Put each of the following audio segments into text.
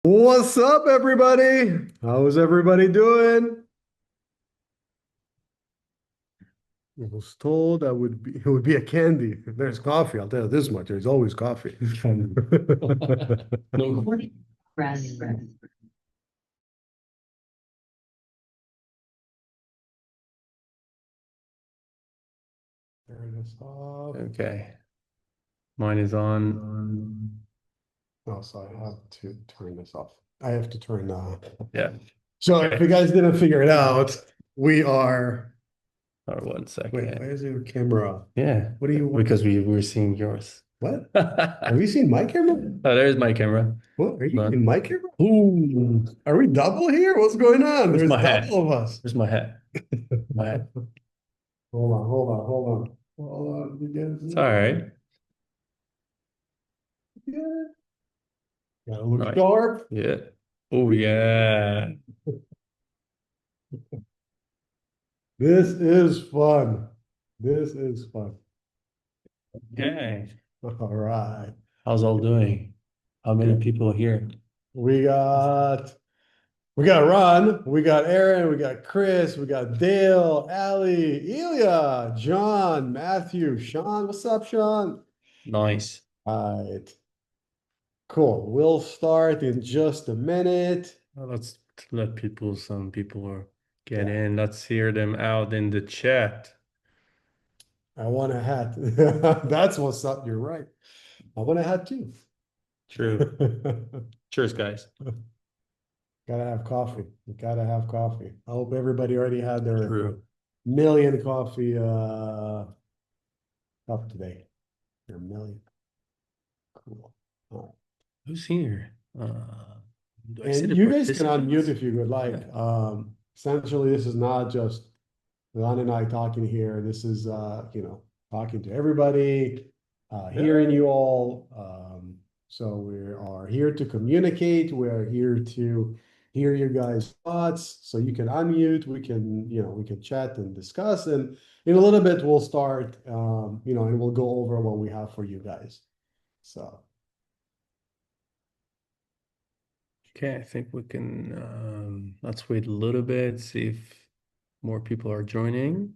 What's up, everybody? How's everybody doing? I was told it would be a candy. There's coffee, I'll tell you this much. There's always coffee. No. Press. Turn this off. Okay. Mine is on. Oh, so I have to turn this off. I have to turn Yeah. So if you guys didn't figure it out, we are Or 1 wait, second. why is your camera? Yeah. What do you want? Because we were seeing yours. What? Have you seen my camera? Oh, there's my camera. What are you Hold on. in my camera? Ooh, Are we double here? What's going on? Where's There's my hat? double of us. There's my hat. My hat. Hold on, hold on, hold on. Hold on. It's all right. Yeah. Gotta look Right. sharp. Yeah. Oh, yeah. This is fun. This is fun. Okay. All right. How's all doing? How many people here? We got Ron, we got Aaron, we got Chris, we got Dale, Ali, Ilya, John, Matthew, Sean. What's up, Sean? Nice. All right. Cool. We'll start in just a minute. Well, let's let some people are get in. Let's hear them out in the chat. I want a hat. That's what's up. You're right. I want a hat too. True. Cheers, guys. Gotta have coffee. You gotta have coffee. I hope everybody already had their True. million coffee up today. Their million. Cool. All right. Who's here? Do I see And the you guys can participants? unmute if you would like. Essentially, this is not just Ron and I talking here. This is talking to everybody, hearing you all. So we are here to communicate. We're here to hear your guys' thoughts. So you can unmute. We can chat and discuss. And in a little bit, we'll start. And we'll go over what we have for you guys. So. Okay, I think we can let's wait a little bit, see if more people are joining.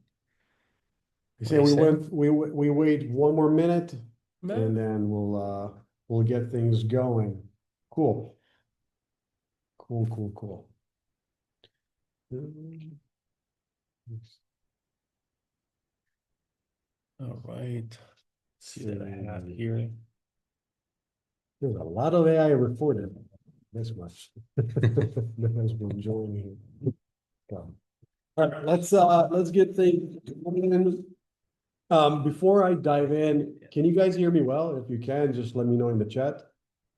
You say we wait one more minute and then we'll get things going. Cool. Cool. All right. Let's see what I have here. There's a lot of AI reported. This much. That has been joining. All right, let's get things going. Before I dive in, can you guys hear me well? If you can, just let me know in the chat.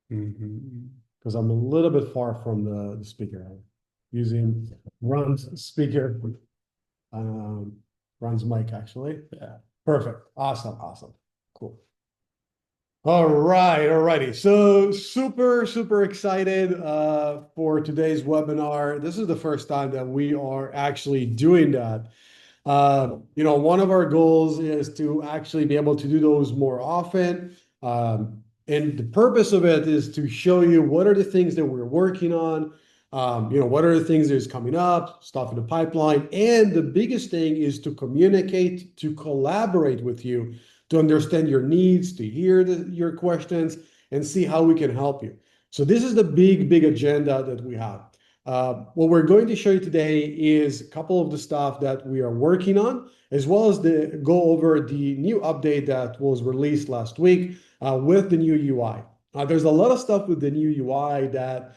Because I'm a little bit far from the speaker. I'm using Ron's speaker, Ron's mic actually. Yeah. Perfect. Awesome. Cool. Alrighty. So super excited for today's webinar. This is the first time that we are actually doing that. One of our goals is to actually be able to do those more often. And the purpose of it is to show you what are the things that we're working on, what are the things that's coming up, stuff in the pipeline. And the biggest thing is to communicate, to collaborate with you, to understand your needs, to hear your questions, and see how we can help you. So this is the big agenda that we have. What we're going to show you today is a couple of the stuff that we are working on, as well as go over the new update that was released last week with the new UI. There's a lot of stuff with the new UI that,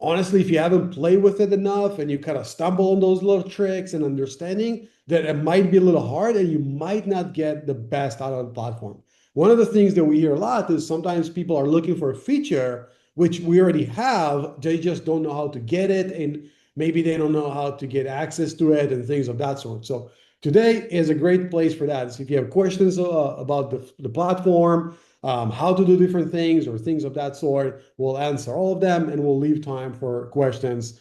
honestly, if you haven't played with it enough and you kind of stumble on those little tricks and understanding, that it might be a little hard and you might not get the best out of the platform. One of the things that we hear a lot is sometimes people are looking for a feature which we already have, they just don't know how to get it, and maybe they don't know how to get access to it and things of that sort. So today is a great place for that. So if you have questions about the platform, how to do different things or things of that sort, we'll answer all of them and we'll leave time for questions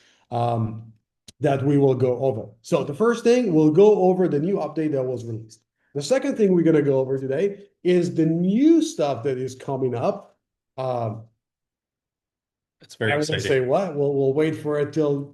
that we will go over. So the first thing, we'll go over the new update that was released. The second thing we're going to go over today is the new stuff that is coming up. It's very I was gonna exciting. say what? We'll wait for it till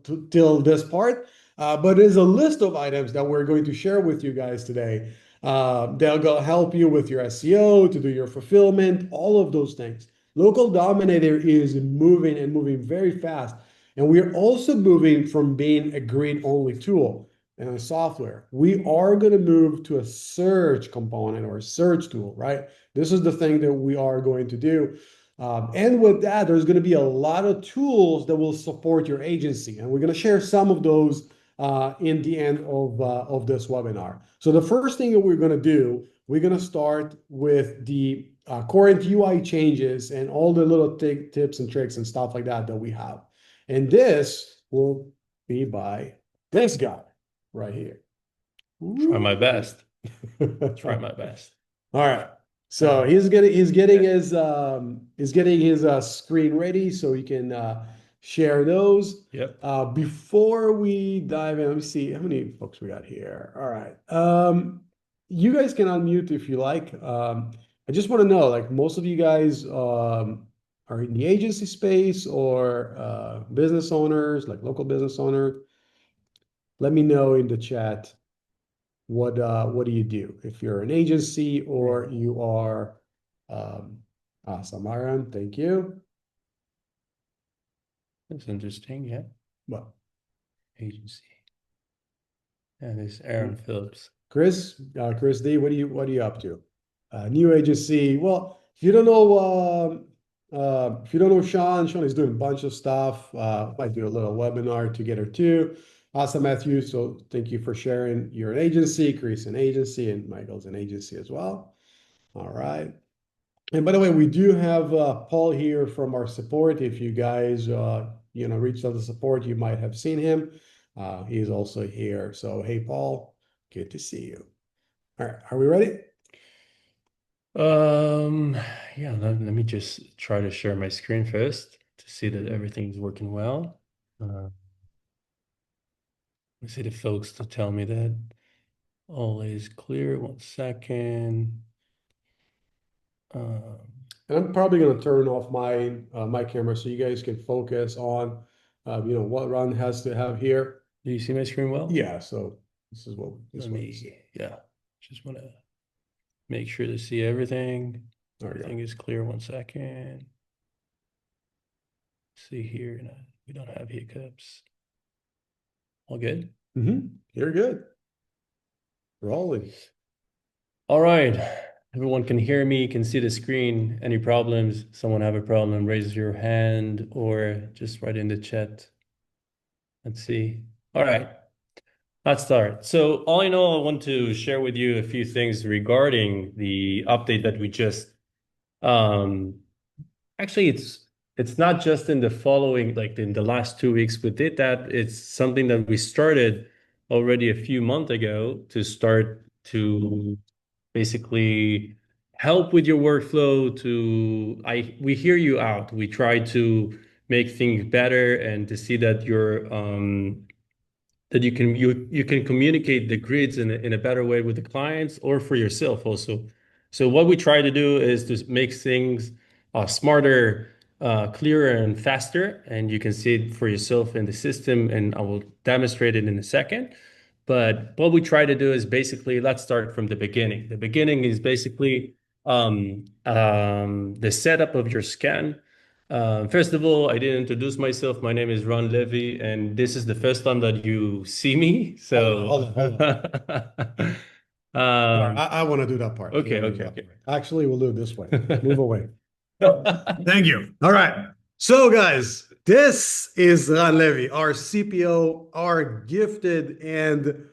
this part. But there's a list of items that we're going to share with you guys today. They'll go help you with your SEO, to do your fulfillment, all of those things. Local Dominator is moving and moving very fast. And we're also moving from being a grid-only tool and a software. We are going to move to a search component or a search tool, right? This is the thing that we are going to do. And with that, there's going to be a lot of tools that will support your agency. And we're going to share some of those in the end of this webinar. So the first thing that we're going to do, we're going to start with the current UI changes and all the little tips and tricks and stuff like that that we have. And this will be by this guy right here. Try my best. Try All my best. right. So Uh, he's getting his screen ready so he can share those. yep. Before we dive in, let me see how many folks we got here. All right. You guys can unmute if you like. I just want to know, like most of you guys are in the agency space or business owners, like local business owner. Let me know in the chat what do you do if you're an agency or you are Samaran, thank you. That's interesting. Yeah. Well, Agency. And it's Aaron Phillips. Chris D, what are you up to? New agency. Well, if you don't know Sean is doing a bunch of stuff. Might do a little webinar together too. Awesome, Matthew. So thank you for sharing. You're an agency, Chris an agency, and Michael's an agency as well. All right. And by the way, we do have Paul here from our support. If you guys reached out to support, you might have seen him. He's also here. So hey, Paul, good to see you. All right, are we ready? Um, yeah, let me just try to share my screen first to see that everything's working well. I see the folks to tell me that all is clear. 1 second. Um, And I'm probably going to turn off my camera so you guys can focus on what Ron has to have here. do you see my screen well? Yeah, so this is what Let we see. me, yeah, just want to make sure to see everything. There we go. Everything is clear. 1 second. See here, no, we don't have hiccups. All good? You're good. Rolling. All right. Everyone can hear me, can see the screen. Any problems? Someone have a problem, raise your hand or just write in the chat. Let's see. All right. Let's start. So all in all, I want to share with you a few things regarding the update that we just actually it's not just in the following, like in the last 2 weeks we did that. It's something that we started already a few months ago to start to basically help with your workflow. We hear you out. We try to make things better and to see that that you can communicate the grids in a better way with the clients or for yourself also. So what we try to do is to make things smarter, clearer, and faster. And you can see it for yourself in the system, and I will demonstrate it in a second. But what we try to do is basically, let's start from the beginning. The beginning is basically the setup of your scan. First of all, I didn't introduce myself. My name is Ron Levy, and this is the first time that you see me. So, Hold on. I want to do that part. okay, okay. Actually, we'll do it this way. Move away. Thank you. All right. So, guys, this is Ran Levy, our CPO, our gifted and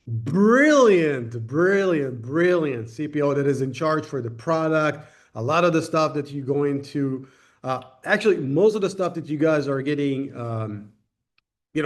brilliant CPO that is in charge for the product. A lot of the stuff that you're going to, actually, most of the stuff that you guys are getting,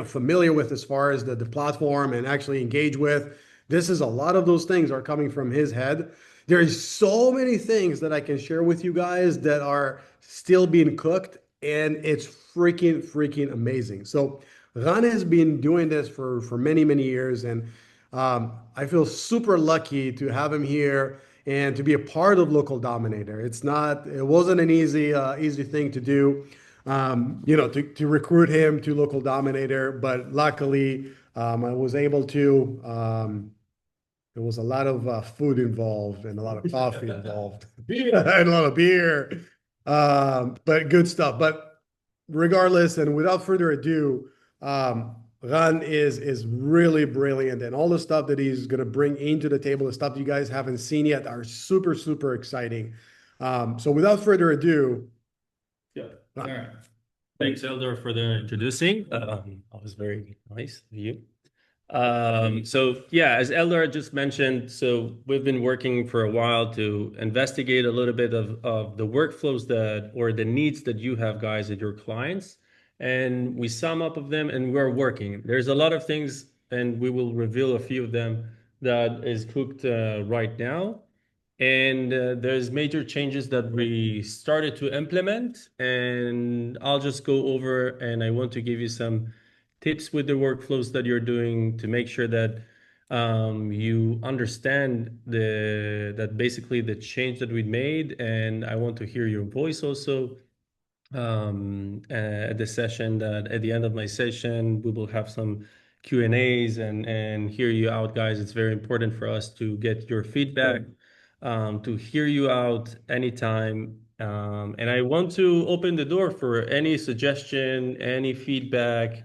familiar with as far as the platform and actually engage with. This is a lot of those things are coming from his head. There's so many things that I can share with you guys that are still being cooked, and it's freaking amazing. So Ran has been doing this for many years, and I feel super lucky to have him here and to be a part of Local Dominator. It wasn't an easy thing to do. to recruit him to Local Dominator. But luckily, I was able to. There was a lot of food involved and a lot of coffee involved and a lot of beer. But good stuff. But regardless, and without further ado, Ran is really brilliant, and all the stuff that he's going to bring into the table, the stuff you guys haven't seen yet, are super, super exciting. So without further ado, Yeah. All Ran. right. Thanks, Elder, for the introducing. That was very nice of you. So yeah, as Eldar just mentioned, so we've been working for a while to investigate a little bit of the workflows that or the needs that you have guys at your clients. And we sum up of them and we're working. There's a lot of things, and we will reveal a few of them that is cooked right now. And there's major changes that we started to implement, and I'll just go over and I want to give you some tips with the workflows that you're doing to make sure that you understand that basically the change that we made, and I want to hear your voice also at the session. That at the end of my session we will have some Q&As and hear you out, guys. It's very important for us to get your feedback, to hear you out anytime. And I want to open the door for any suggestion, any feedback,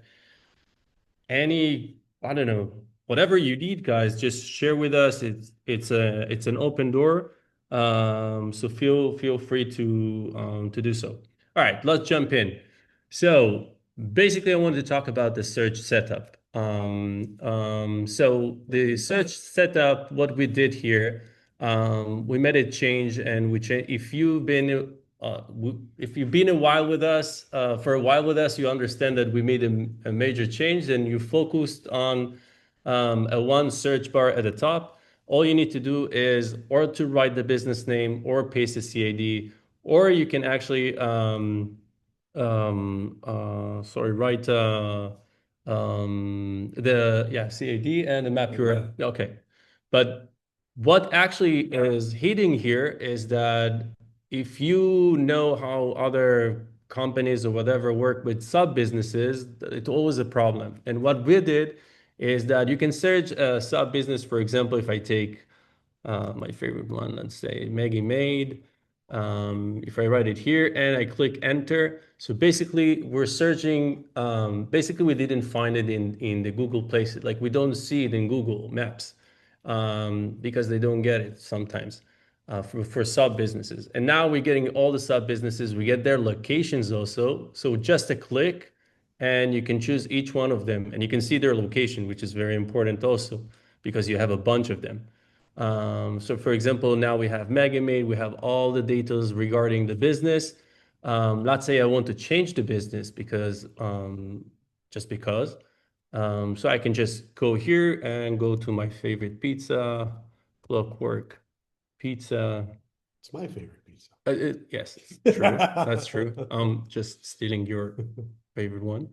any, I don't know, whatever you need, guys, just share with us. It's an open door. So feel free to do so. All right, let's jump in. So basically, I wanted to talk about the search setup. So the search setup, what we did here, we made a change, and if you've been a while with us, for a while with us, you understand that we made a major change, and you focused on a one search bar at the top. All you need to do is or to write the business name or paste the CAD, or you can actually write the CAD and the map URL. Okay, but what actually is hitting here is that if you know how other companies or whatever work with sub businesses, it's always a problem. And what we did is that you can search a sub business. For example, if I take my favorite one, let's say Maggie Made. If I write it here and I click enter, so basically we're searching, basically we didn't find it in the Google places, like we don't see it in Google Maps because they don't get it sometimes for sub businesses. And now we're getting all the sub businesses, we get their locations also. So just a click and you can choose each one of them and you can see their location, which is very important also because you have a bunch of them. So for example, now we have MegaMade, we have all the data regarding the business. Let's say I want to change the business because, just because. So I can just go here and go to my favorite pizza, Clockwork Pizza. It's my favorite pizza. Yes, it's true. That's true. Just stealing your favorite one.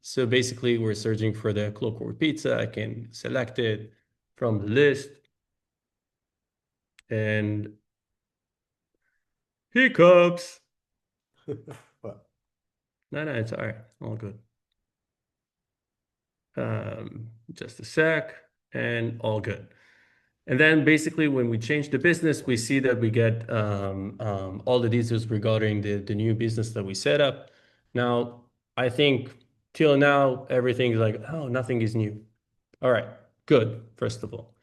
So basically we're searching for the Clockwork Pizza. I can select it from the list and hiccups. But No, it's all right. All good. Just a sec and all good. And then basically when we change the business, we see that we get all the details regarding the new business that we set up. Now, I think till now, everything's like, oh, nothing is new. All right, good, first of all.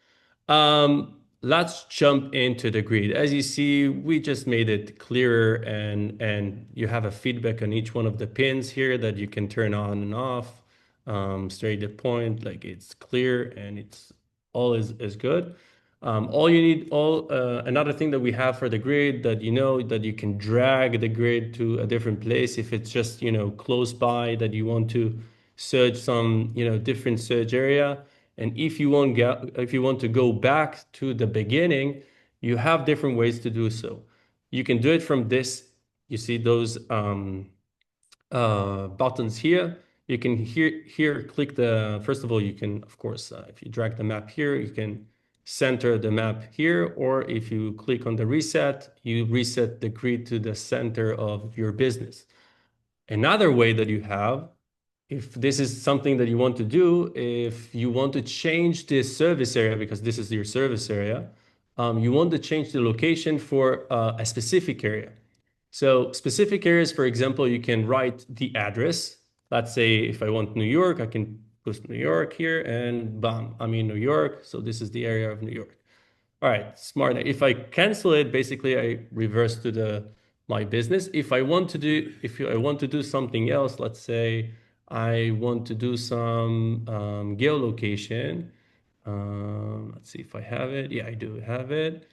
Let's jump into the grid. As you see, we just made it clearer and you have a feedback on each one of the pins here that you can turn on and off. Straight to point, like it's clear and it's all is good. All you need, another thing that we have for the grid that you know that you can drag the grid to a different place if it's just close by that you want to search some different search area. And if you want to go back to the beginning, you have different ways to do so. You can do it from this. You see those buttons here. You can here click the. First of all, you can of course if you drag the map here, you can center the map here, or if you click on the reset, you reset the grid to the center of your business. Another way that you have, if this is something that you want to do, if you want to change this service area, because this is your service area, you want to change the location for a specific area. So specific areas, for example, you can write the address. Let's say if I want New York, I can put New York here and bam, I'm in New York. So this is the area of New York. All right, smart. If I cancel it, basically I reverse to my business. If I want to do something else, let's say I want to do some geolocation. Let's see if I have it. Yeah, I do have it.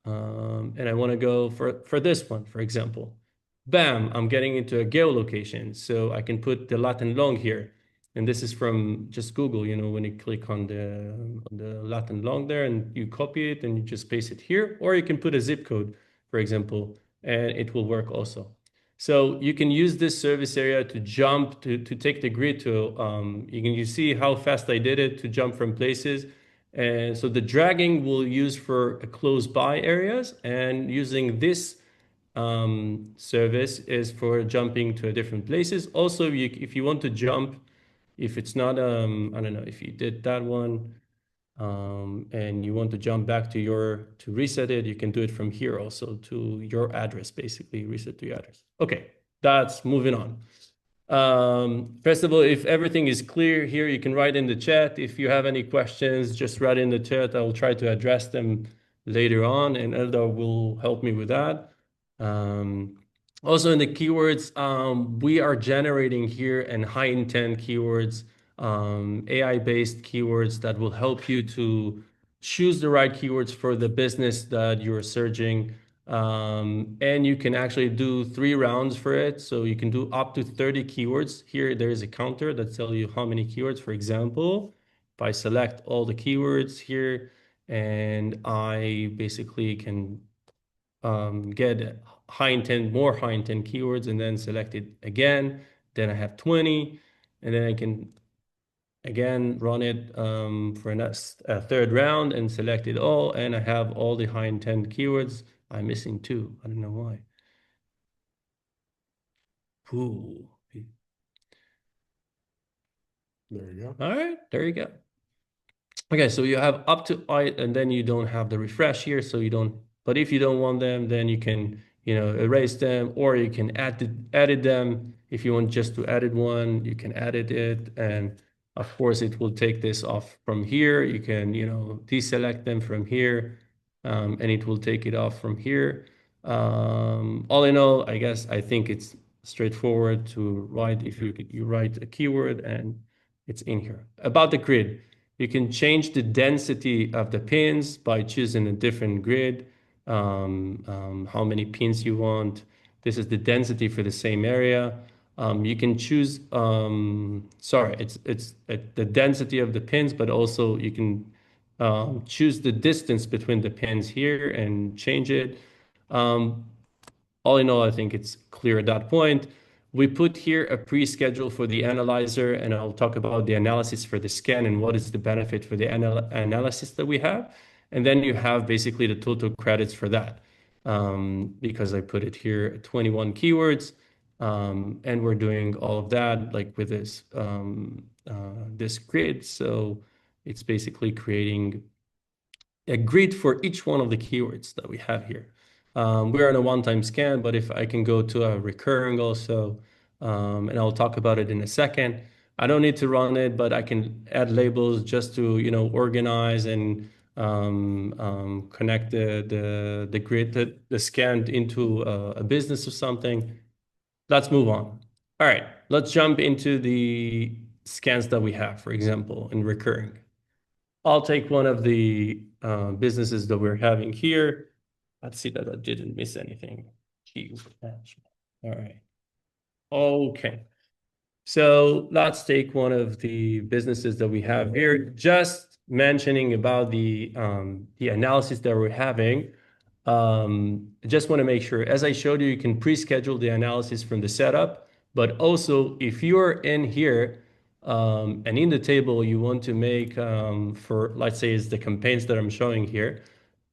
And I want to go for this one, for example. Bam, I'm getting into a geolocation. So I can put the lat-long here. And this is from just Google, when you click on the lat-long there and you copy it and you just paste it here, or you can put a zip code, for example, and it will work also. So you can use this service area to jump, to take the grid to, you see how fast I did it to jump from places. And so the dragging we'll use for close by areas, and using this service is for jumping to different places. Also, if you want to jump, if it's not, I don't know, if you did that one and you want to jump back to reset it, you can do it from here also to your address, basically reset to your address. Okay, that's moving on. First of all, if everything is clear here, you can write in the chat. If you have any questions, just write in the chat. I will try to address them later on, and Eldar will help me with that. Also in the keywords, we are generating here an high intent keywords, AI-based keywords that will help you to choose the right keywords for the business that you're searching. And you can actually do 3 rounds for it. So you can do up to 30 keywords. Here, there is a counter that tells you how many keywords. For example, if I select all the keywords here, and I basically can get more high intent keywords, and then select it again. Then I have 20, and then I can again run it for a third round and select it all, and I have all the high intent keywords. I'm missing 2. I don't know why. Ooh. There you go. All right, there you go. Okay, so you have up to 8, and then you don't have the refresh here, so you don't. But if you don't want them, then you can, erase them, or you can edit them. If you want just to edit one, you can edit it, and of course it will take this off from here. You can, deselect them from here, and it will take it off from here. All in all, I think it's straightforward to write. If you write a keyword and it's in here. About the grid. You can change the density of the pins by choosing a different grid, how many pins you want. This is the density for the same area. You can choose, it's the density of the pins, but also you can choose the distance between the pins here and change it. All in all, I think it's clear at that point. We put here a pre-schedule for the analyzer, and I'll talk about the analysis for the scan and what is the benefit for the analysis that we have. And then you have basically the total credits for that, because I put it here, 21 keywords, and we're doing all of that like with this grid. So it's basically creating a grid for each one of the keywords that we have here. We're on a one-time scan, but if I can go to a recurring also, and I'll talk about it in a second. I don't need to run it, but I can add labels just to, organize and connect the grid, the scan into a business or something. Let's move on. All right, let's jump into the scans that we have, for example, in recurring. I'll take one of the businesses that we're having here. Let's see that I didn't miss anything. All right. Okay. So let's take one of the businesses that we have here. Just mentioning about the analysis that we're having. I just want to make sure, as I showed you, you can pre-schedule the analysis from the setup. But also, if you're in here, And in the table, you want to make for, let's say, it's the campaigns that I'm showing here.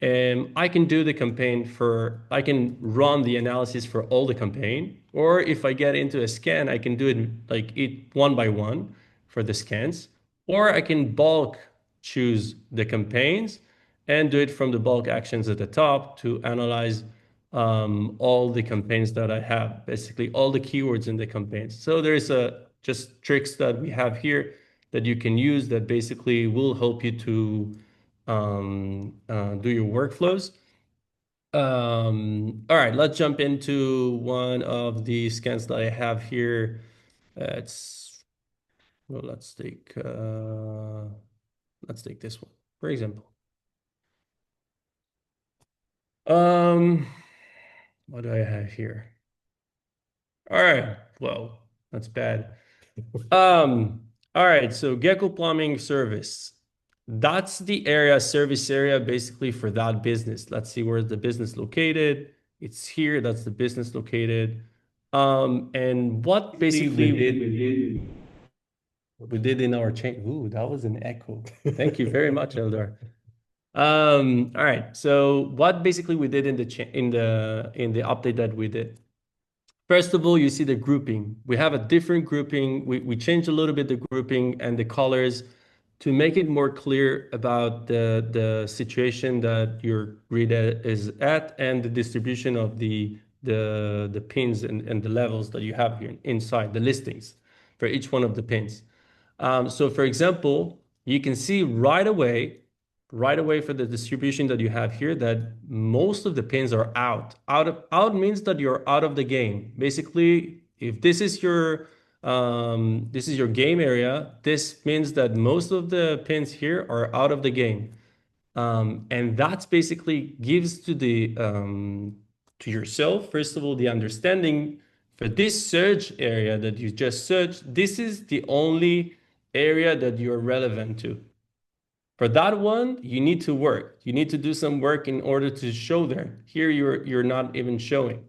And I can do the campaign for, I can run the analysis for all the campaign. Or if I get into a scan, I can do it like it one by one for the scans. Or I can bulk choose the campaigns and do it from the bulk actions at the top to analyze all the campaigns that I have, basically all the keywords in the campaigns. So there's just tricks that we have here that you can use that basically will help you to do your workflows. All right, let's jump into one of the scans that I have here. It's well, let's take this one, for example. Um, what do I have here? All right, well, that's bad. All right, so Gecko Plumbing Service. That's the area, service area, basically for that business. Let's see where's the business located. It's here, that's the business located. And what basically we did in our chain. Ooh, that was an echo. Thank you very much, Eldar. All right. So what basically we did in the update that we did. First of all, you see the grouping. We have a different grouping. We changed a little bit the grouping and the colors to make it more clear about the situation that your grid is at and the distribution of the pins and the levels that you have here inside the listings for each one of the pins. So for example, you can see right away for the distribution that you have here that most of the pins are out. Out means that you're out of the game. Basically, if this is your game area, this means that most of the pins here are out of the game. And that's basically gives to yourself, first of all, the understanding for this search area that you just searched, this is the only area that you're relevant to. For that one, you need to work. You need to do some work in order to show there. Here, you're not even showing.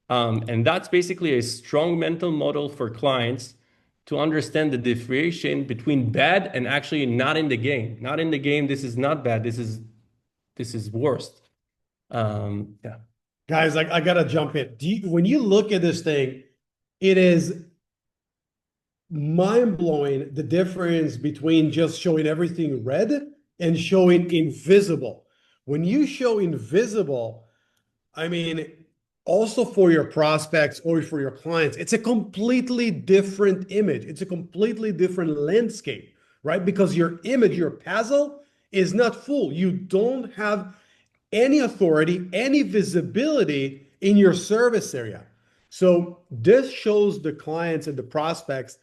And that's basically a strong mental model for clients to understand the differentiation between bad and actually not in the game. Not in the game, this is not bad. This is worst. Yeah. Guys, I gotta jump in. When you look at this thing, it is mind blowing the difference between just showing everything red and showing invisible. When you show invisible, I mean, also for your prospects or for your clients, it's a completely different image. It's a completely different landscape, right? Because your image, your puzzle is not full. You don't have any authority, any visibility in your service area. So this shows the clients and the prospects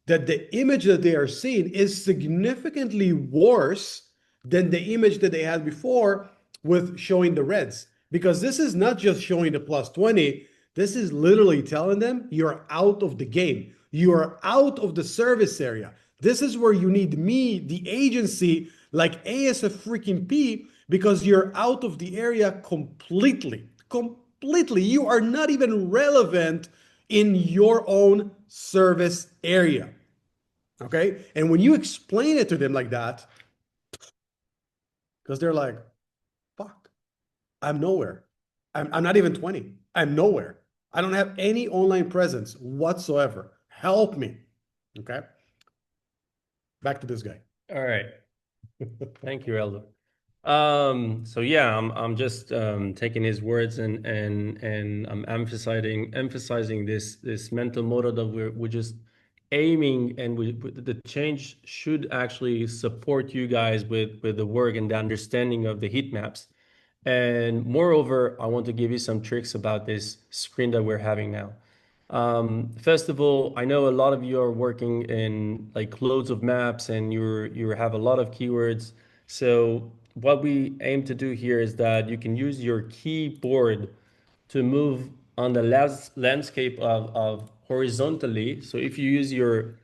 that the image that they are seeing is significantly worse than the image that they had before with showing the reds. Because this is not just showing the plus 20, this is literally telling them you're out of the game. You are out of the service area. This is where you need me, the agency, like ASF freaking P, because you're out of the area completely. Completely. You are not even relevant in your own service area. Okay. And when you explain it to them like that, because they're like, fuck, I'm nowhere. I'm not even 20. I'm nowhere. I don't have any online presence whatsoever. Help me. Okay. Back to this guy. All right. Thank you, Eldo. So yeah, I'm just taking his words and I'm emphasizing this mental model that we're just aiming, and the change should actually support you guys with the work and the understanding of the heat maps. And moreover, I want to give you some tricks about this screen that we're having now. First of all, I know a lot of you are working in like loads of maps and you have a lot of keywords. So what we aim to do here is that you can use your keyboard to move on the landscape of horizontally. So if you use your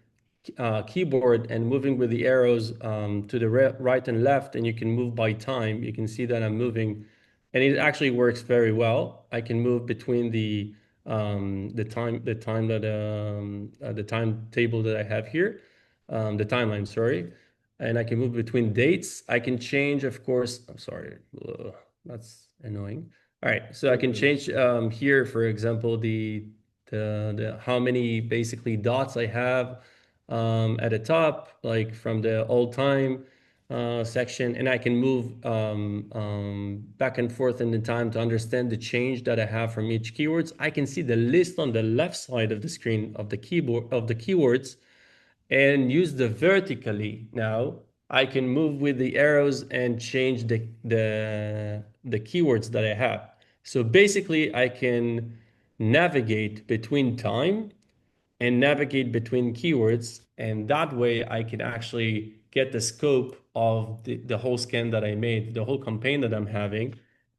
keyboard and moving with the arrows to the right and left, and you can move by time, you can see that I'm moving, and it actually works very well. I can move between the timetable that I have here. the timeline, sorry. And I can move between dates. I can change, of course, I'm sorry, that's annoying. All right, so I can change here, for example, the how many basically dots I have at the top, like from the old time section, and I can move back and forth in the time to understand the change that I have from each keywords. I can see the list on the left side of the screen of the keyboard of the keywords and use the vertically now. I can move with the arrows and change the keywords that I have. So basically, I can navigate between time and navigate between keywords. And that way I can actually get the scope of the whole scan that I made, the whole campaign that I'm having.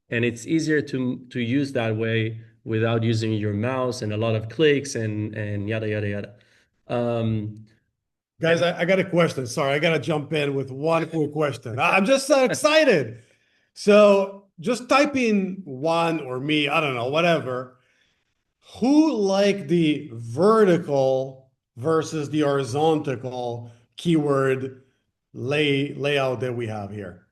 And it's easier to use that way without using your mouse and a lot of clicks and yada, yada, yada. Um, Guys, I got a question. Sorry, I got to jump in with one quick question. I'm just so excited. So just type in one or me, I don't know, whatever. Who like the vertical versus the horizontal keyword layout that we have here?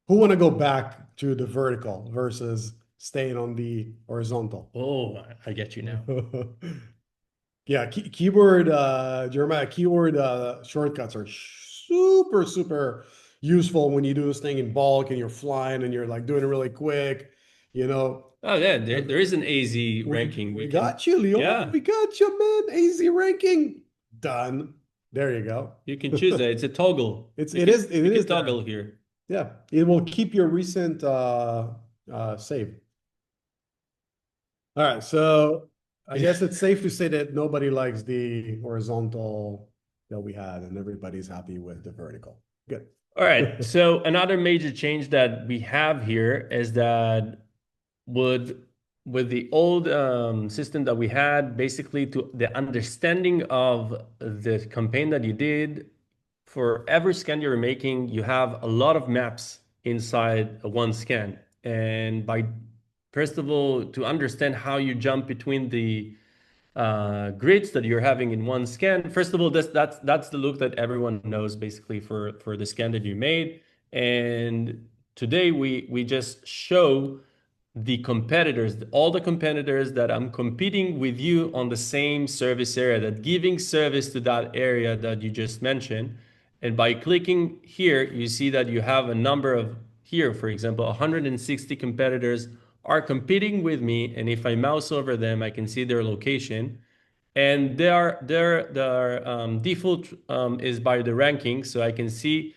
Who want to go back to the vertical versus staying on the horizontal? oh, I get you now. Yeah, keyboard, Jeremiah, keyword shortcuts are super, super useful when you do this thing in bulk and you're flying and you're like doing it really quick, you know. Oh, yeah, Uh, there is an AZ We ranking. we We can, got you, Leon. yeah, We got you, man. AZ ranking done. There you go. you can choose that. It's a toggle. It You is can there. toggle here. Yeah, it will keep your recent save. All right, so I guess it's safe to say that nobody likes the horizontal that we had, and everybody's happy with the vertical. Good. All right. So another major change that we have here is that would with the old system that we had, basically to the understanding of the campaign that you did, for every scan you're making, you have a lot of maps inside one scan. And by first of all, to understand how you jump between the grids that you're having in one scan. First of all, that's the look that everyone knows basically for the scan that you made. And today we just show the competitors, all the competitors that I'm competing with you on the same service area, that giving service to that area that you just mentioned. And by clicking here, you see that you have a number of here, for example, 160 competitors are competing with me. And if I mouse over them, I can see their location. And their default is by the ranking. So I can see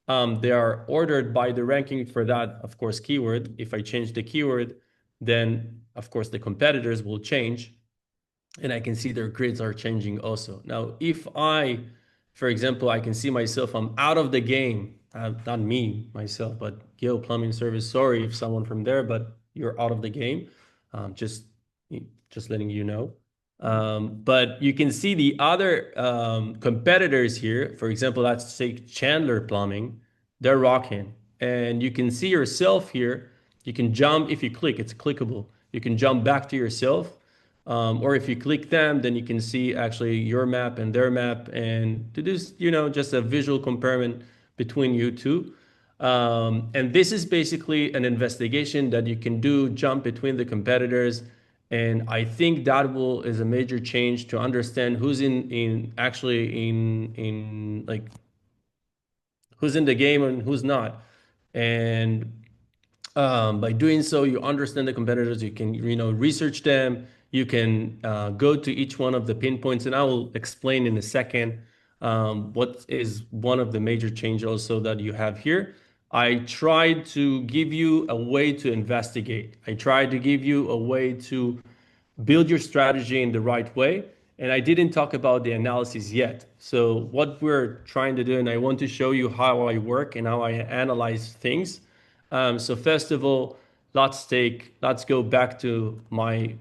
they are ordered by the ranking for that, of course, keyword. If I change the keyword, then of course the competitors will change and I can see their grids are changing also. Now, if I, for example, I can see myself, I'm out of the game, not me, myself, but Geo Plumbing Service, sorry if someone from there, but you're out of the game. Um, just, just letting you know. But you can see the other competitors here. For example, let's say Chandler Plumbing, they're rocking. And you can see yourself here. You can jump, if you click, it's clickable. You can jump back to yourself. Or if you click them, then you can see actually your map and their map and to do, just a visual comparison between you two. And this is basically an investigation that you can do, jump between the competitors. And I think that will is a major change to understand who's in actually in like who's in the game and who's not. And by doing so, you understand the competitors. You can, research them. You can go to each one of the pinpoints, and I will explain in a second what is one of the major changes also that you have here. I tried to give you a way to investigate. I tried to give you a way to build your strategy in the right way. And I didn't talk about the analysis yet. So what we're trying to do, and I want to show you how I work and how I analyze things. So first of all, let's go back to my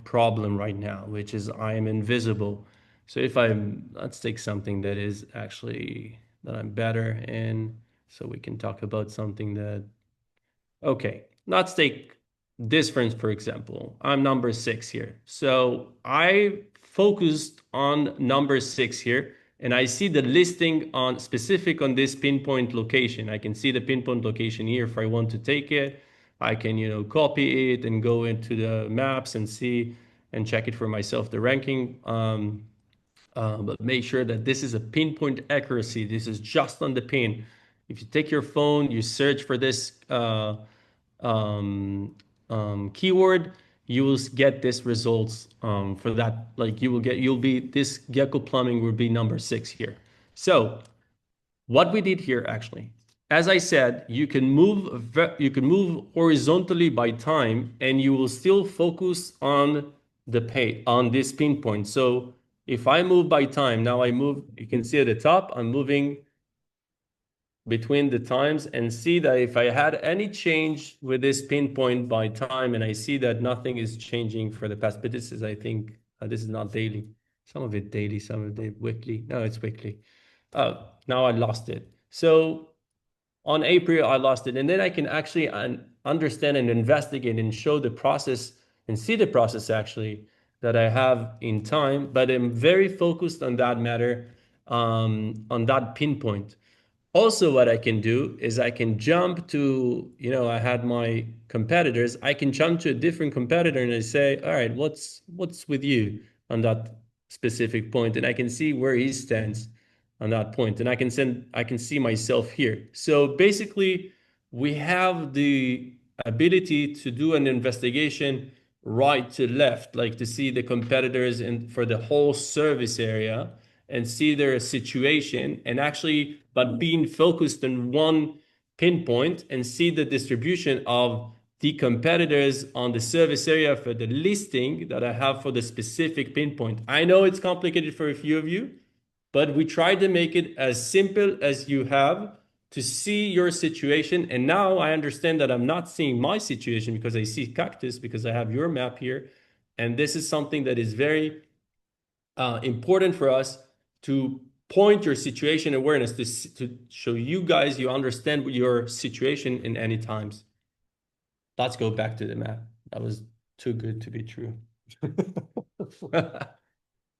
problem right now, which is I am invisible. So let's take something that is actually that I'm better in, so we can talk about something that, okay, let's take this, for example. I'm number 6 here. So I focused on number 6 here, and I see the listing on specific on this pinpoint location. I can see the pinpoint location here. If I want to take it, I can, copy it and go into the maps and see and check it for myself, the ranking. But make sure that this is a pinpoint accuracy. This is just on the pin. If you take your phone, you search for this keyword, you will get this results for that. Like this gecko plumbing will be number 6 here. So what we did here actually, as I said, you can move horizontally by time, and you will still focus on on this pinpoint. So if I move by time, now I move, you can see at the top, I'm moving between the times, and see that if I had any change with this pinpoint by time, and I see that nothing is changing for the past, but this is, I think, this is not daily. Some of it daily, some of it weekly. No, it's weekly. Oh, now I lost it. So on April, I lost it. And then I can actually understand and investigate and show the process and see the process actually that I have in time, but I'm very focused on that matter, on that pinpoint. Also, what I can do is I can jump to, I had my competitors. I can jump to a different competitor and I say, all right, what's with you on that specific point? And I can see where he stands on that point. And I can see myself here. So basically, we have the ability to do an investigation right to left, like to see the competitors and for the whole service area and see their situation, and actually, but being focused on one pinpoint and see the distribution of the competitors on the service area for the listing that I have for the specific pinpoint. I know it's complicated for a few of you, but we try to make it as simple as you have to see your situation. And now I understand that I'm not seeing my situation because I see cactus, because I have your map here. And this is something that is very important for us to point your situation awareness to show you guys you understand your situation in any times. Let's go back to the map. That was too good to be true.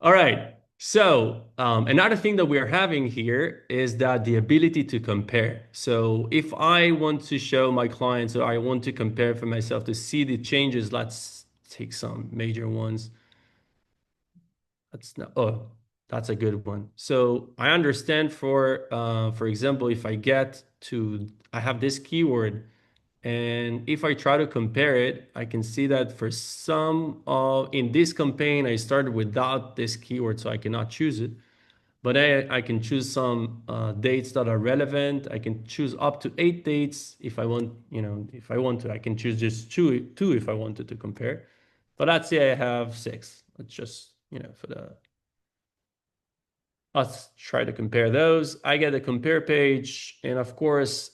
All right. So another thing that we're having here is that the ability to compare. So if I want to show my clients, or I want to compare for myself to see the changes, let's take some major ones. That's a good one. So I understand for example, if I have this keyword, and if I try to compare it, I can see that for in this campaign, I started without this keyword, so I cannot choose it. But I can choose some dates that are relevant. I can choose up to 8 dates if I want, if I want to. I can choose just two if I wanted to compare. But let's say I have 6. Let's just, let's try to compare those. I get a compare page, and of course,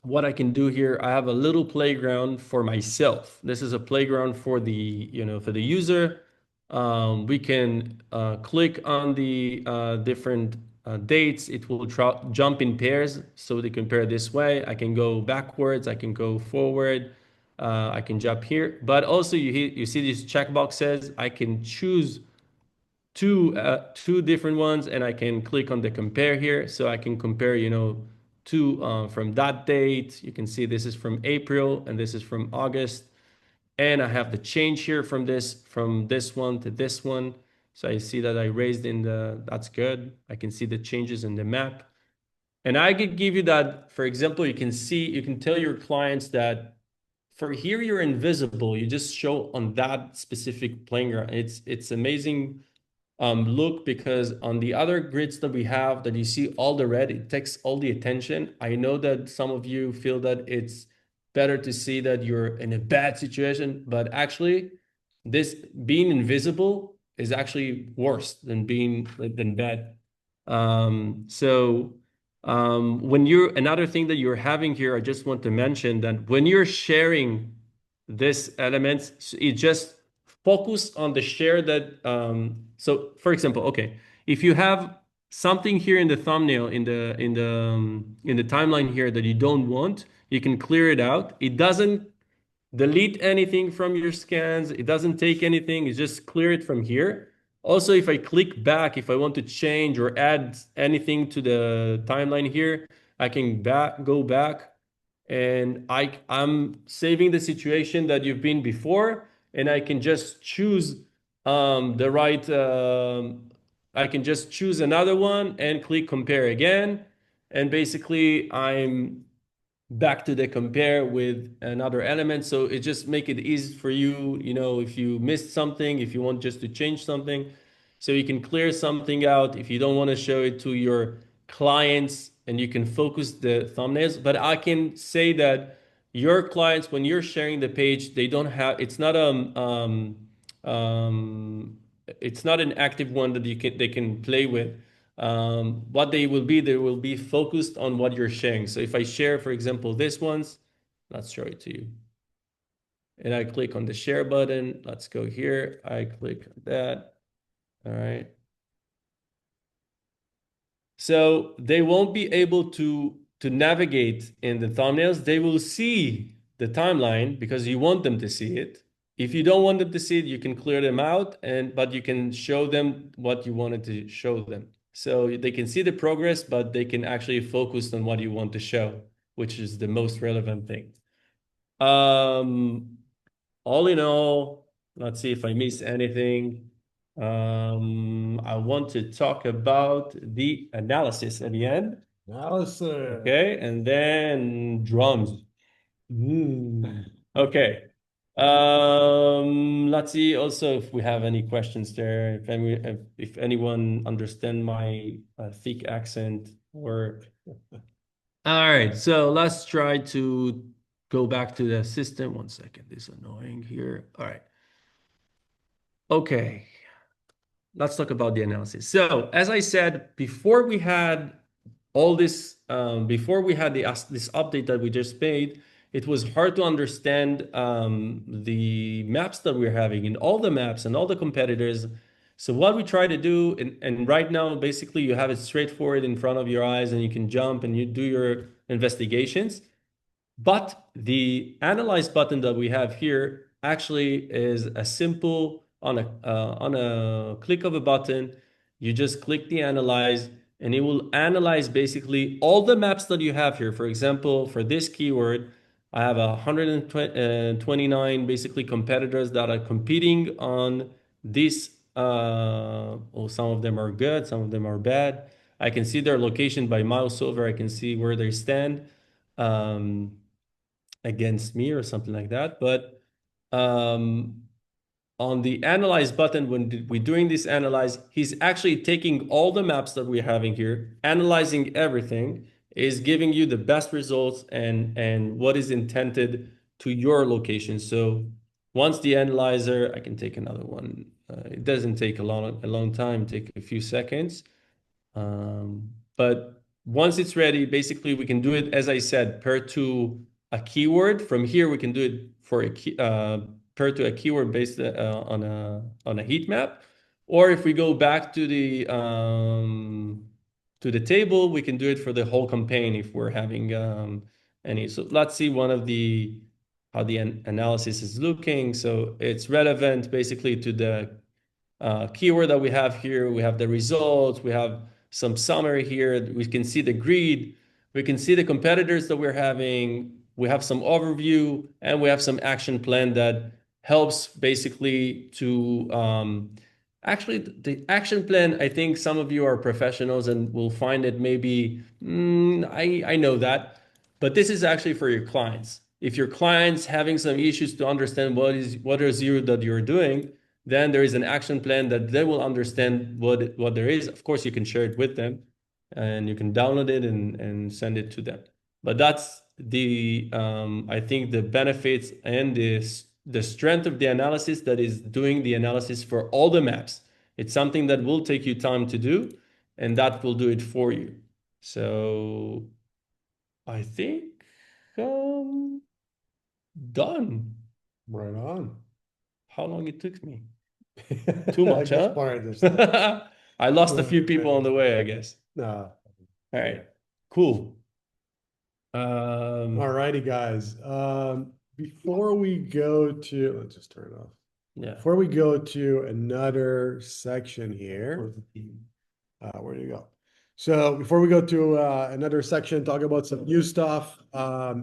what I can do here, I have a little playground for myself. This is a playground for the user. We can click on the different dates. It will jump in pairs, so they compare this way. I can go backwards. I can go forward. I can jump here. But also, you see these checkboxes. I can choose two different ones, and I can click on the compare here, so I can compare two from that date. You can see this is from April and this is from August, and I have the change here from this one to this one. So I see that I raised that's good. I can see the changes in the map, and I could give you that. For example, you can tell your clients that for here you're invisible, you just show on that specific playground. It's amazing look, because on the other grids that we have that you see all the red, it takes all the attention. I know that some of you feel that it's better to see that you're in a bad situation, but actually this being invisible is actually worse than bad. Another thing that you're having here, I just want to mention that when you're sharing this elements, it just focus on the share that so for example, okay, if you have something here in the thumbnail in the timeline here that you don't want, you can clear it out. It doesn't delete anything from your scans. It doesn't take anything. It just clear it from here. Also, if I click back, if I want to change or add anything to the timeline here, I can go back, and I'm saving the situation that you've been before, and I can just choose the right I can just choose another one and click compare again. And basically I'm back to the compare with another element. So it just make it easy for you, if you missed something, if you want just to change something. So you can clear something out if you don't want to show it to your clients, and you can focus the thumbnails. But I can say that your clients, when you're sharing the page, they don't have, um, it's not an active one that they can play with. What they will be focused on what you're sharing. So if I share, for example, this one's, let's show it to you. And I click on the share button. Let's go here. I click on that. All right. So they won't be able to navigate in the thumbnails. They will see the timeline because you want them to see it. If you don't want them to see it, you can clear them out, but you can show them what you wanted to show them. So they can see the progress, but they can actually focus on what you want to show, which is the most relevant thing. Um, all in all, let's see if I missed anything. I want to talk about the analysis at the end. Alice, Okay, and then drums. Okay. Let's see also if we have any questions there. If anyone understand my thick accent or. All right, so let's try to go back to the system. One second, this is annoying here. All right. Okay, let's talk about the analysis. So, as I said, before we had all this, before we had this update that we just made, it was hard to understand the maps that we're having in all the maps and all the competitors. So what we try to do, and right now, basically, you have it straightforward in front of your eyes, and you can jump and you do your investigations. But the analyze button that we have here actually is a simple on a click of a button. You just click the analyze, and it will analyze basically all the maps that you have here. For example, for this keyword, I have 129 basically competitors that are competing on this. Well, some of them are good, some of them are bad. I can see their location by mouse over. I can see where they stand. Against me or something like that. But um, on the analyze button, when we're doing this analyze, he's actually taking all the maps that we're having here, analyzing everything, is giving you the best results and what is intended to your location. So once the analyzer, I can take another one. It doesn't take a long time, take a few seconds. But once it's ready, basically we can do it, as I said, per to a keyword. From here, we can do it for per to a keyword based on a heat map. Or if we go back to the table, we can do it for the whole campaign if we're having any. So let's see one of the how the analysis is looking. So it's relevant basically to the keyword that we have here. We have the results. We have some summary here. We can see the grid. We can see the competitors that we're having. We have some overview, and we have some action plan that helps basically to actually the action plan. I think some of you are professionals and will find it maybe I know that, but this is actually for your clients. If your clients having some issues to understand what is you that you're doing, then there is an action plan that they will understand what there is. Of course, you can share it with them, and you can download it and send it to them. But that's the I think the benefits and the strength of the analysis that is doing the analysis for all the maps. It's something that will take you time to do, and that will do it for you. So I think done. right on. How long it took me? Too much, Just huh? part of this stuff. I lost a few people on the way, I guess. No. All right, cool. All righty, guys. before we go to, let's just turn it off. Yeah. Before we go to another section here, where do you go? So before we go to another section, talk about some new stuff.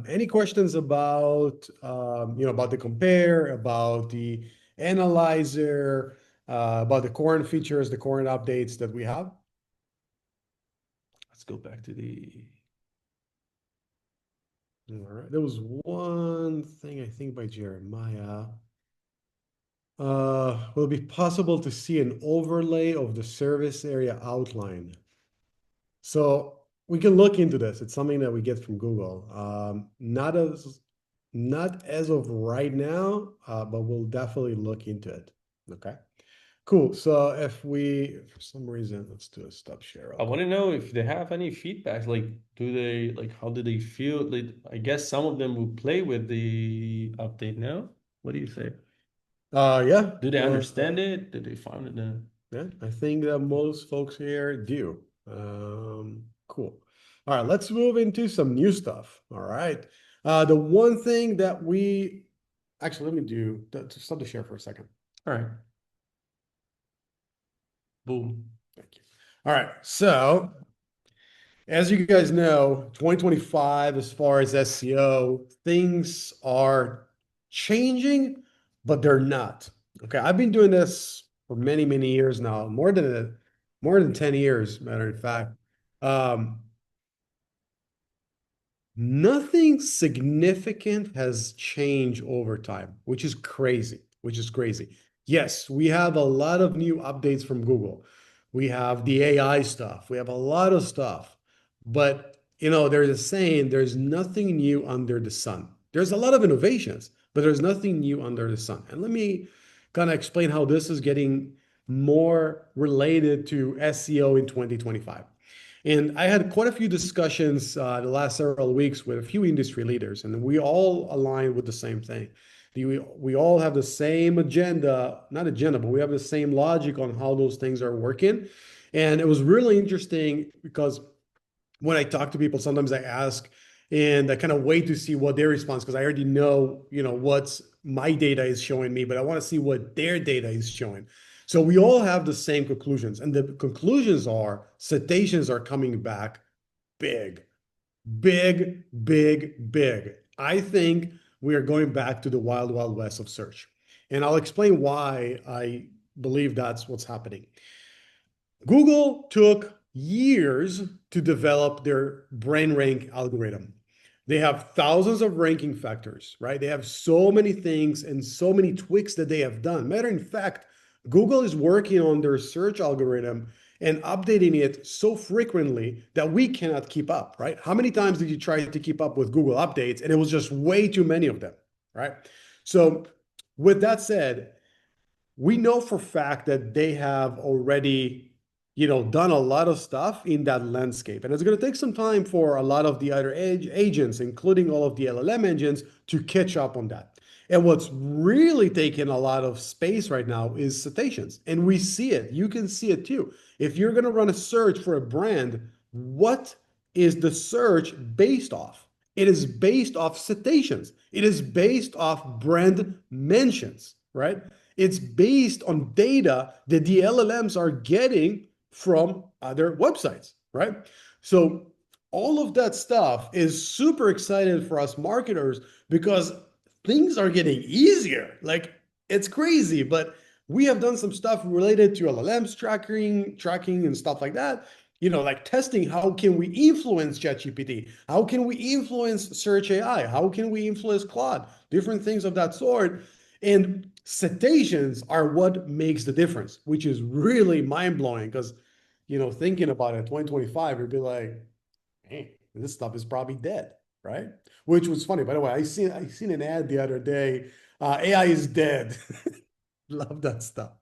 Any questions about about the compare, about the analyzer, about the current features, the current updates that we have? Let's go back to the. All right. There was one thing I think by Jeremiah. Will it be possible to see an overlay of the service area outline? So we can look into this. It's something that we get from Google. Not as of right now, but we'll definitely look into it. Okay. Cool. So if we, for some reason, let's do a stop share. I want to know if they have any feedback. Like, do they like how do they feel? Like, I guess some of them will play with the update now. What do you say? Yeah. Do they understand it? Do they find it? Yeah, I think that most folks here do. Cool. All right, let's move into some new stuff. All right. The one thing that we actually let me do stop the share for a second. All right. Boom. Thank you. All right. So as you guys know, 2025, as far as SEO, things are changing, but they're not. Okay. I've been doing this for many, many years now, more than 10 years, matter of fact. Um, Nothing significant has changed over time, which is crazy, which is crazy. Yes, we have a lot of new updates from Google. We have the AI stuff. We have a lot of stuff. But, there's a saying, there's nothing new under the sun. There's a lot of innovations, but there's nothing new under the sun. And let me kind of explain how this is getting more related to SEO in 2025. And I had quite a few discussions the last several weeks with a few industry leaders, and we all align with the same thing. We all have the same agenda, not agenda, but we have the same logic on how those things are working. And it was really interesting because when I talk to people, sometimes I ask and I kind of wait to see what their response, because I already know, what's my data is showing me, but I want to see what their data is showing. So we all have the same conclusions, and the conclusions are citations are coming back big, big, big, big. I think we are going back to the wild, wild west of search. And I'll explain why I believe that's what's happening. Google took years to develop their brain rank algorithm. They have thousands of ranking factors, right? They have so many things and so many tweaks that they have done. Matter of fact, Google is working on their search algorithm and updating it so frequently that we cannot keep up, right? How many times did you try to keep up with Google updates? And it was just way too many of them, right? So, with that said, we know for fact that they have already done a lot of stuff in that landscape, and it's going to take some time for a lot of the other agents, including all of the LLM engines, to catch up on that. And what's really taking a lot of space right now is citations, and we see it. You can see it too. If you're going to run a search for a brand, what is the search based off? It is based off citations. It is based off brand mentions, right? It's based on data that the LLMs are getting from other websites, right? So all of that stuff is super exciting for us marketers because things are getting easier. Like, it's crazy, but we have done some stuff related to LLMs tracking and stuff like that. Like testing, how can we influence ChatGPT? How can we influence Search AI? How can we influence Claude? Different things of that sort. And citations are what makes the difference, which is really mind-blowing because, thinking about it, 2025, you'd be like, hey, this stuff is probably dead, right? Which was funny. By the way, I seen an ad the other day. AI is dead. Love that stuff.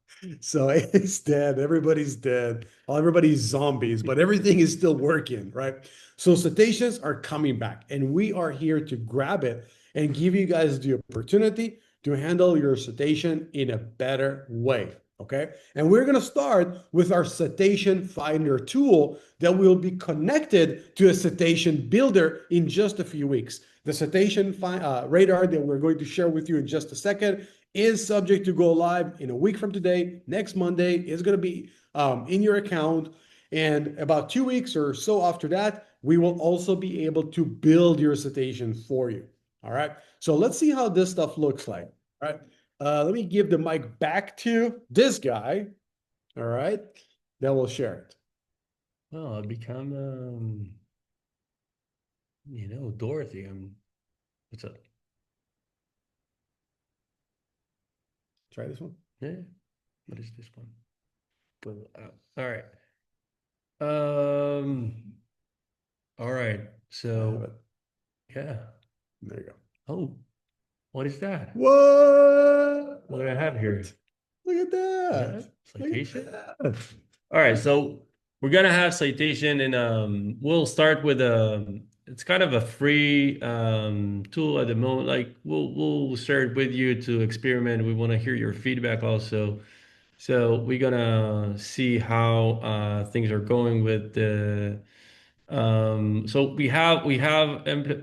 So it's dead. Everybody's dead. Well, everybody's zombies, but everything is still working, right? So citations are coming back, and we are here to grab it and give you guys the opportunity to handle your citation in a better way. Okay. And we're going to start with our citation finder tool that will be connected to a citation builder in just a few weeks. The citation radar that we're going to share with you in just a second is subject to go live in a week from today. Next Monday is going to be in your account. And about 2 weeks or so after that, we will also be able to build your citation for you. All right. So let's see how this stuff looks like. All right. Let me give the mic back to this guy. All right. Then we'll share it. Well, I've become, Dorothy. What's up? Try this one. Yeah. What is this one? All right. Um, all right. So, yeah. There you go. Oh, what is that? What? What do I have here? Look at Yeah, that. citation. Look at that. All right, so we're gonna have citation, and we'll start with it's kind of a free tool at the moment. Like we'll share it with you to experiment. We want to hear your feedback also. So we're gonna see how things are going with the so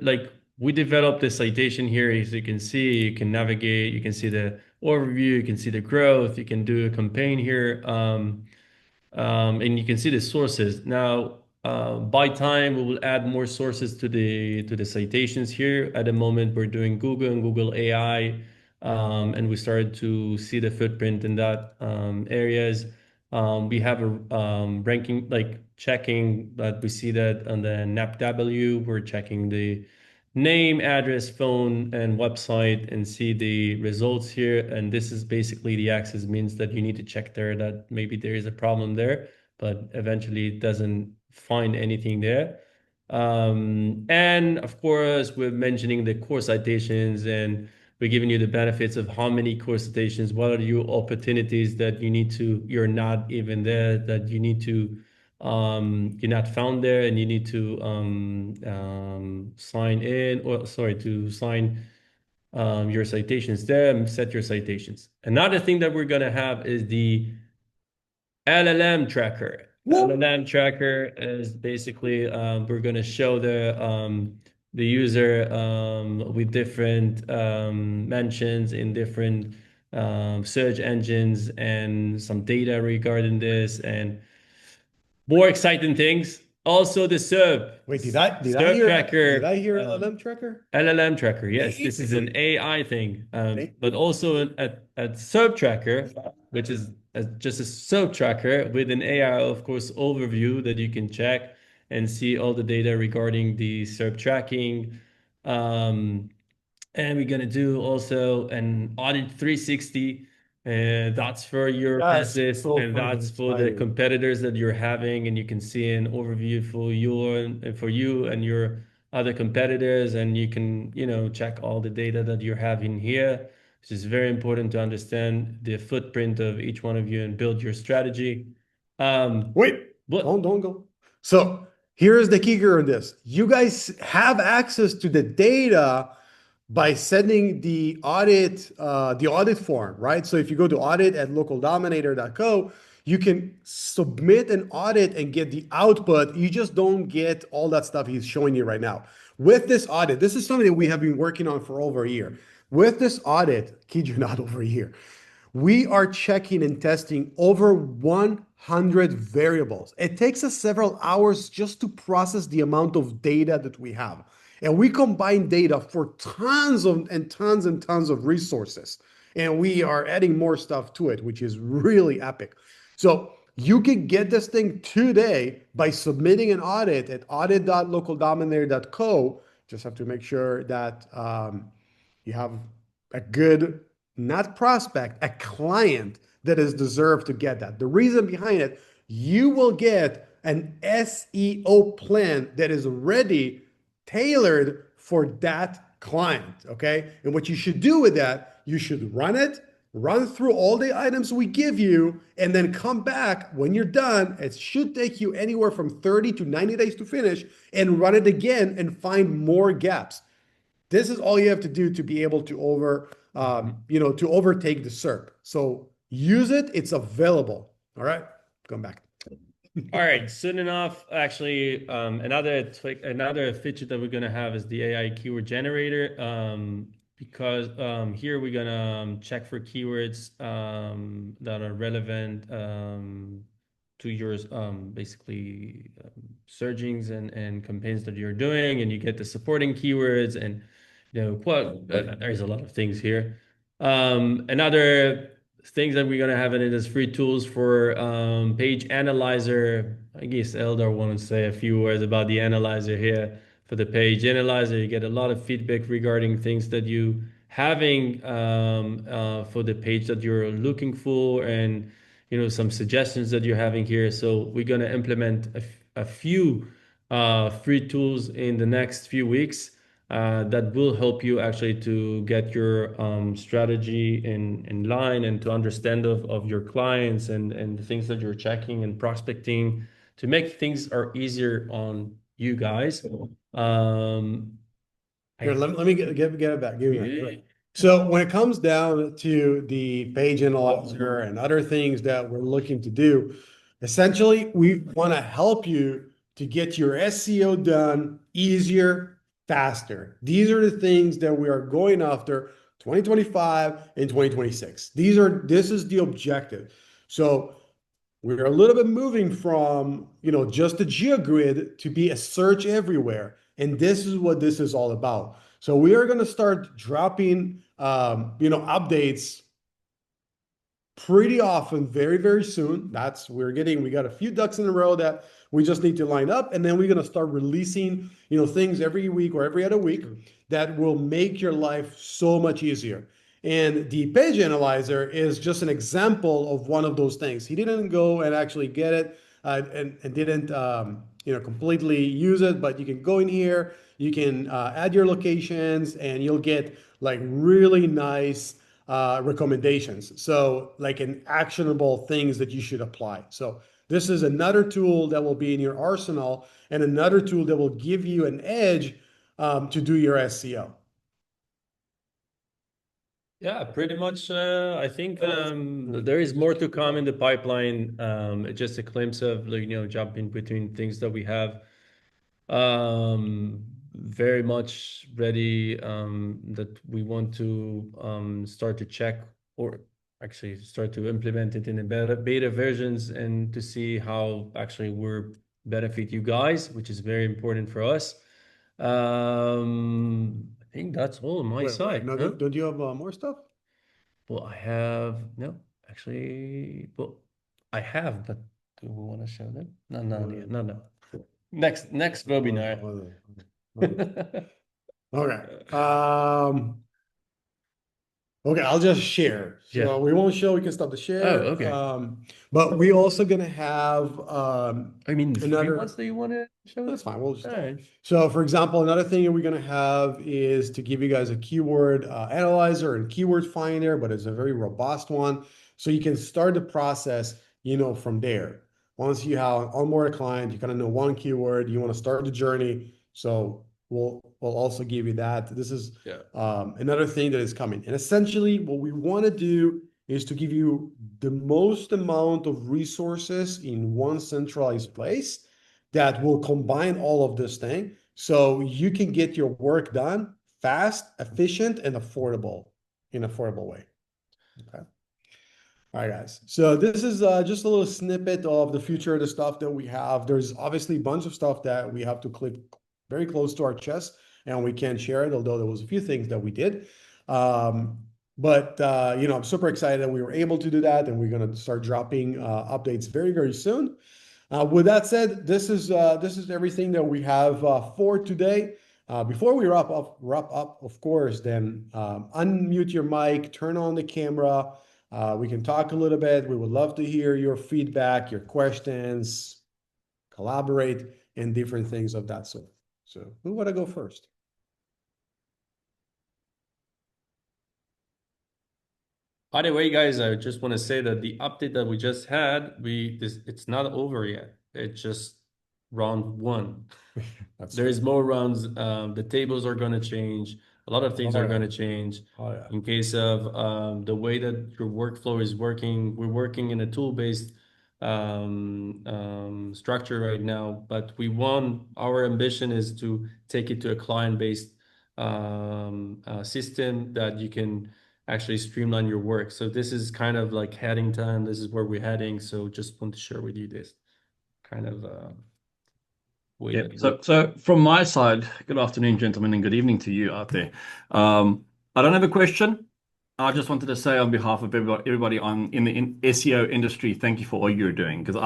like we developed the citation here. As you can see, you can navigate, you can see the overview, you can see the growth, you can do a campaign here. And you can see the sources. Now, by time, we will add more sources to the citations here. At the moment, we're doing Google and Google AI, and we started to see the footprint in that areas. We have a ranking, like checking that we see that on the NAPW. We're checking the name, address, phone, and website and see the results here. And this is basically the axis means that you need to check there that maybe there is a problem there, but eventually it doesn't find anything there. And of course, we're mentioning the core citations and we're giving you the benefits of how many core citations, what are your opportunities that you're not even there, that you need to you're not found there and you need to sign in or sorry to sign your citations there and set your citations. Another thing that we're going to have is the LLM tracker. Whoop. LLM tracker is basically we're going to show the user with different mentions in different search engines and some data regarding this and more exciting things. Also the SERP. Wait, SERP did tracker. I hear LLM tracker? LLM tracker. Yes, this is an AI thing. But also a SERP tracker, which is just a SERP tracker with an AI, of course, overview that you can check and see all the data regarding the SERP tracking. Um, and we're gonna do also an audit 360. That's for your That's business so and fucking that's for the exciting. competitors that you're having, and you can see an overview for you and your other competitors, and you can, check all the data that you're having here, which is very important to understand the footprint of each one of you and build your strategy. Wait, But don't go. So here's the kicker on this. You guys have access to the data by sending the audit form, right? So if you go to audit at localdominator.co, you can submit an audit and get the output. You just don't get all that stuff he's showing you right now. With this audit, this is something that we have been working on for over a year. With this audit, kid you not, over a year, we are checking and testing over 100 variables. It takes us several hours just to process the amount of data that we have. And we combine data for tons and tons of resources. And we are adding more stuff to it, which is really epic. So you can get this thing today by submitting an audit at audit.localdominator.co. Just have to make sure that you have a good, not prospect, a client that is deserved to get that. The reason behind it, you will get an SEO plan that is ready, tailored for that client. Okay. And what you should do with that, you should run it, run through all the items we give you, and then come back when you're done. It should take you anywhere from 30 to 90 days to finish and run it again and find more gaps. This is all you have to do to be able to to overtake the SERP. So use it. It's available. All right, come back. All right, soon enough, actually, another feature that we're gonna have is the AI keyword generator. Because here we're gonna check for keywords that are relevant to your basically searchings and campaigns that you're doing, and you get the supporting keywords, and there's a lot of things here. Another things that we're gonna have in it is free tools for page analyzer. I guess Eldar want to say a few words about the analyzer here. For the page analyzer, you get a lot of feedback regarding things that you having for the page that you're looking for, and some suggestions that you're having here. So we're gonna implement a few free tools in the next few weeks that will help you actually to get your strategy in line, and to understand of your clients and the things that you're checking and prospecting, to make things are easier on you guys. Here, I let me get it back. Give me a minute. So when it comes down to the page analyzer and other things that we're looking to do, essentially, we want to help you to get your SEO done easier, faster. These are the things that we are going after 2025 and 2026. This is the objective. So we're a little bit moving from, just a GeoGrid to be a search everywhere. And this is what this is all about. So we are going to start dropping, updates pretty often, very, very soon. We got a few ducks in a row that we just need to line up. And then we're going to start releasing, things every week or every other week that will make your life so much easier. And the page analyzer is just an example of one of those things. He didn't go and actually get it and didn't, completely use it, but you can go in here, you can add your locations, and you'll get like really nice recommendations. So like an actionable things that you should apply. So this is another tool that will be in your arsenal, and another tool that will give you an edge to do your SEO. Yeah, pretty much. I think there is more to come in the pipeline. Just a glimpse of jumping between things that we have very much ready, that we want to start to check, or actually start to implement it in a beta versions, and to see how actually we're benefit you guys, which is very important for us. I think that's all on my side. No, Huh? don't you have more stuff? Well, I have no, actually. Well, I have, but do we want to show them? No, no, yeah, no, no. Next webinar. Okay. Okay, I'll just share. Yeah. So we won't show, we can stop the Oh, share. okay. But we also gonna have I mean, the three another. ones that you want to show That's us? fine. We'll just. All right. So, for example, another thing that we're going to have is to give you guys a keyword analyzer and keyword finder, but it's a very robust one. So you can start the process, from there. Once you have onboard a client, you kind of know one keyword, you want to start the journey. So we'll also give you that. This is Yeah. another thing that is coming. And essentially, what we want to do is to give you the most amount of resources in one centralized place that will combine all of this thing so you can get your work done fast, efficient, and affordable in an affordable way. Okay. All right, guys. So this is just a little snippet of the future of the stuff that we have. There's obviously a bunch of stuff that we have to click very close to our chest, and we can't share it, although there was a few things that we did. But I'm super excited that we were able to do that, and we're going to start dropping updates very, very soon. With that said, this is everything that we have for today. Before we wrap up, of course, then unmute your mic, turn on the camera. We can talk a little bit. We would love to hear your feedback, your questions, collaborate, and different things of that sort. So who want to go first? By the way, guys, I just want to say that the update that we just had, it's not over yet. It's just round one. There is more rounds. The tables are going to change. A lot of things Oh are yeah. going to change. Oh yeah. In case of the way that your workflow is working, we're working in a tool-based structure right now, but our ambition is to take it to a client-based system that you can actually streamline your work. So this is kind of like heading time. This is where we're heading. So just want to share with you this kind of way Yep. that we. So from my side, good afternoon, gentlemen, and good evening to you out there. I don't have a question. I just wanted to say on behalf of everybody in the SEO industry, thank you for all you're doing. Because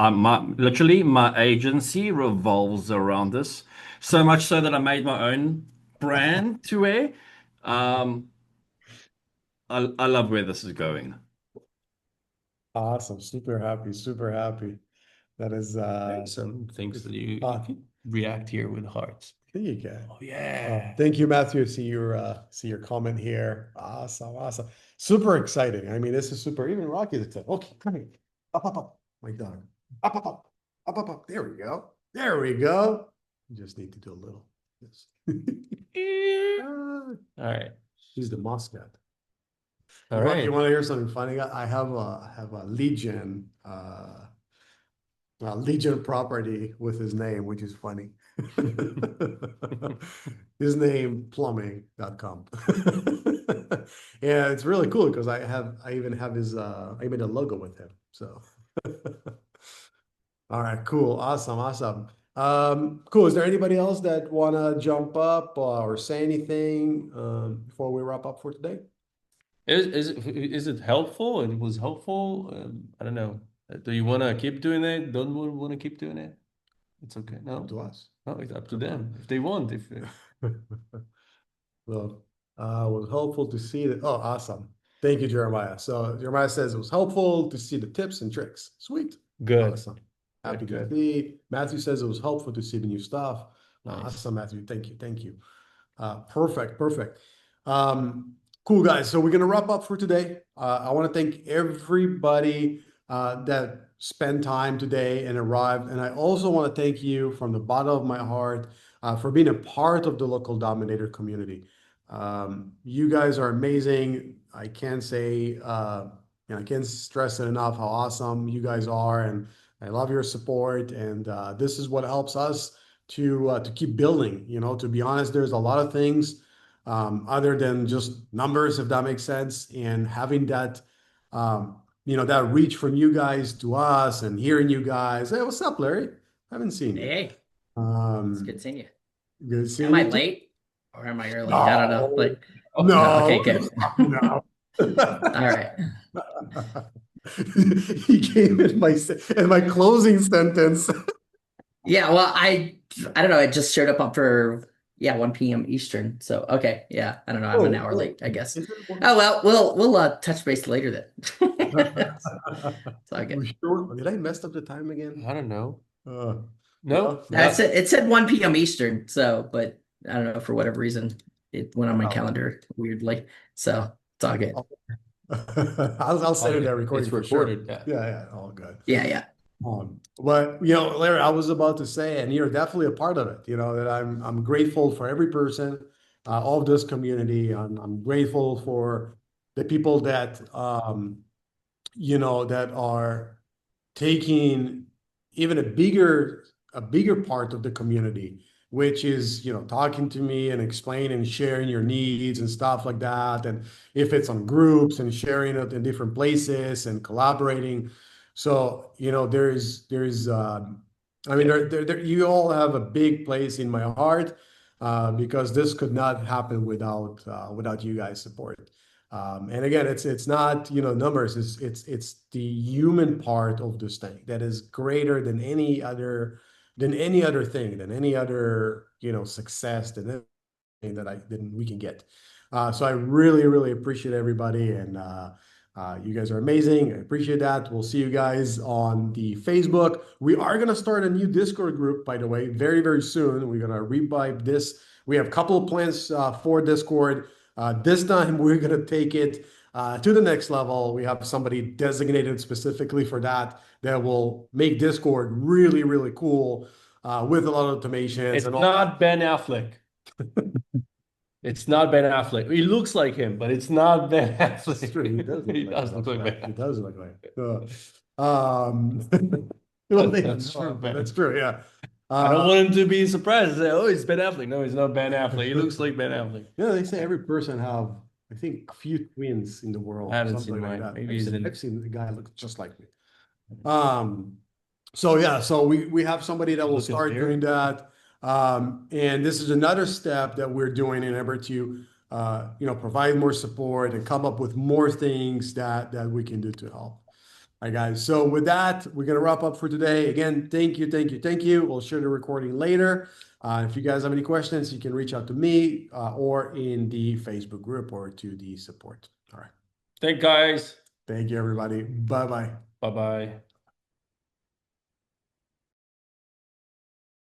literally my agency revolves around this. So much so that I made my own brand to wear. Um, I love where this is going. Awesome. Super happy. Super happy. That is Some things that you uh, can react here with hearts. there you go. Oh yeah. Thank you, Matthew. See your comment here. Awesome, awesome. Super exciting. I mean, this is super. Even Rocky is excited. Okay, come here. Up. My dog. Up. There we go. There we go. You just need to do a little. Yes. All right. He's the mascot. All Rocky, you right. want to hear something funny? I have a Legion property with his name, which is funny. His name plumbing.com. Yeah, it's really cool because I even have his I made a logo with him. So all right, cool, awesome. Cool. Is there anybody else that wanna jump up or say anything before we wrap up for today? Is it helpful? It was helpful. I don't know. Do you want to keep doing it? Don't want to keep doing it? It's okay. Up No, to us. no, it's up to them if they want. If Well, was helpful to see that. Oh, awesome. Thank you, Jeremiah. So Jeremiah says it was helpful to see the tips and tricks. Sweet. good, Awesome. Happy to good. see. Matthew says it was helpful to see the new stuff. Nice. Awesome, Matthew. Thank you. Perfect. Cool, guys. So we're gonna wrap up for today. I want to thank everybody that spent time today and arrived, and I also want to thank you from the bottom of my heart for being a part of the Local Dominator community. You guys are amazing. I can't say, I can't stress it enough how awesome you guys are, and I love your support. And this is what helps us to keep building. To be honest, there's a lot of things other than just numbers, if that makes sense, and having that. That reach from you guys to us and hearing you guys. Hey, what's up, Larry? Haven't seen you. Hey, it's Um, good seeing you. good seeing Am I you too. late or am I early? I don't know. Like, No, no, okay, good. no. All right. He came in my closing sentence. Yeah, well, I don't know. It just showed up for 1 p.m. Eastern. So okay, yeah. I don't know. I'm an hour late, I guess. Is it Oh well, we'll touch base later then. It's all You good. sure? Did I mess up the time again? I don't know. No, No, It said 1 p.m. Eastern. So, but I don't know for whatever reason it went on my calendar weirdly. So it's all good. I'll send it that recording it's for sure. recorded. Yeah. Yeah, all good. Yeah. But Larry, I was about to say, and you're definitely a part of it. That I'm grateful for every person of this community. I'm grateful for the people that that are taking even a bigger part of the community, which is talking to me and explaining and sharing your needs and stuff like that. And if it's on groups and sharing it in different places and collaborating. So I mean, you all have a big place in my heart because this could not happen without you guys' support. And again, it's not numbers. It's the human part of this thing that is greater than any other thing, than any other success, than anything that we can get. So I really appreciate everybody, and you guys are amazing. I appreciate that. We'll see you guys on the Facebook. We are gonna start a new Discord group, by the way, very soon. We're gonna revive this. We have a couple of plans for Discord. This time we're gonna take it to the next level. We have somebody designated specifically for that will make Discord really cool with a lot of automations It's and all. not Ben Affleck. It's not Ben Affleck. He looks like him, but it's not Ben Affleck. It's true. He does look He like does look like Ben He Affleck. does look like well, That's true, but man. that's true, yeah. I don't want him to be surprised. Say, oh, it's Ben Affleck. No, he's not Ben Affleck. He looks like Ben Affleck. Yeah, they say every person have, I think, few twins in the world, I haven't something seen like mine. that. Maybe he's in. I've seen the guy look just like me. So yeah, so we have somebody that will Look at start here. doing that. And this is another step that we're doing in order to provide more support and come up with more things that we can do to help. All right, guys. So with that, we're gonna wrap up for today. Again, thank you, thank you, thank you. We'll share the recording later. If you guys have any questions, you can reach out to me or in the Facebook group or to the support. All right. Thank guys. Thank you, everybody. Bye-bye. Bye bye.